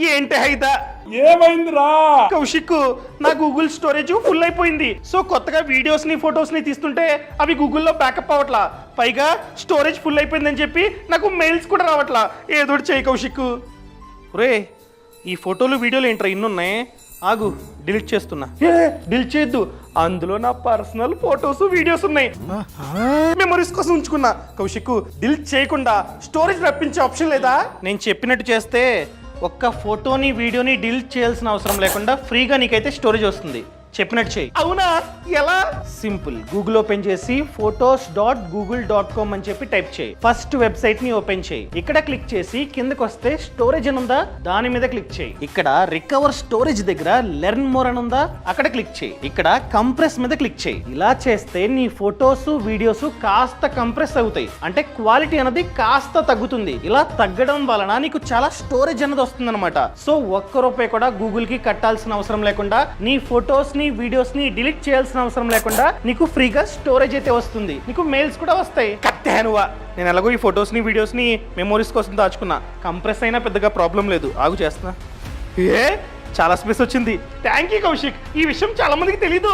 ఏంటి హైదా? ఏమైందిరా? కౌశిక్, నా గూగుల్ స్టోరేజ్ ఫుల్ అయిపోయింది. సో కొత్తగా వీడియోస్ ని ఫొటోస్ ని తీస్తుంటే అవి గూగుల్లో బ్యాకప్ అవ్వట్లా. పైగా స్టోరేజ్ ఫుల్ అయిపోయిందని చెప్పి నాకు మెయిల్స్ కూడా రావట్లా. ఏదో చేయి కౌశిక్. రే, ఈ ఫోటోలు వీడియోలు ఏంట్రా ఇన్నున్నాయి? ఆగు, డిలీట్ చేస్తున్నా. డిలీట్ చేయొద్దు, అందులో నా పర్సనల్ ఫొటోస్ వీడియోస్ ఉన్నాయి. మెమరీస్ కోసం ఉంచుకున్నా. కౌశిక్, డిలీట్ చేయకుండా స్టోరేజ్ రప్పించే ఆప్షన్ లేదా? నేను చెప్పినట్టు చేస్తే ఒక్క ఫోటోని వీడియోని డిలీట్ చేయాల్సిన అవసరం లేకుండా ఫ్రీగా నీకైతే స్టోరేజ్ వస్తుంది. చెప్పినట్టు చేయి. అవునా? ఎలా? సింపుల్. గూగుల్ ఓపెన్ చేసి photos.google.com అని చెప్పి టైప్ చేయి. ఫస్ట్ వెబ్సైట్ ని ఓపెన్ చేయి. ఇక్కడ క్లిక్ చేసి కిందకి వస్తే స్టోరేజ్ అని ఉందా, దాని మీద క్లిక్ చేయి. ఇక్కడ రికవర్ స్టోరేజ్ దగ్గర లెర్న్ మోర్ అని ఉందా, అక్కడ క్లిక్ చేయి. ఇక్కడ కంప్రెస్ మీద క్లిక్ చేయి. ఇలా చేస్తే నీ ఫొటోస్ వీడియోస్ కాస్త కంప్రెస్ అవుతాయి. అంటే క్వాలిటీ అనేది కాస్త తగ్గుతుంది. ఇలా తగ్గడం వలన నీకు చాలా స్టోరేజ్ అనేది వస్తుంది అనమాట. సో ఒక్క రూపాయి కూడా గూగుల్ కి కట్టాల్సిన అవసరం లేకుండా, నీ ఫొటోస్ ని వీడియోస్ ని డిలీట్ చేయాల్సిన అవసరం లేకుండా నీకు ఫ్రీగా స్టోరేజ్ అయితే వస్తుంది. నీకు మెయిల్స్ కూడా వస్తాయి. కత్తేనువా, నేను ఎలాగో ఈ ఫొటోస్ ని వీడియోస్ ని మెమోరీస్ కోసం దాచుకున్నా. కంప్రెస్ అయినా పెద్దగా ప్రాబ్లం లేదు. ఆగు చేస్తున్నా. చాలా స్పేస్ వచ్చింది. థ్యాంక్ యూ కౌశిక్, ఈ విషయం చాలా మందికి తెలీదు.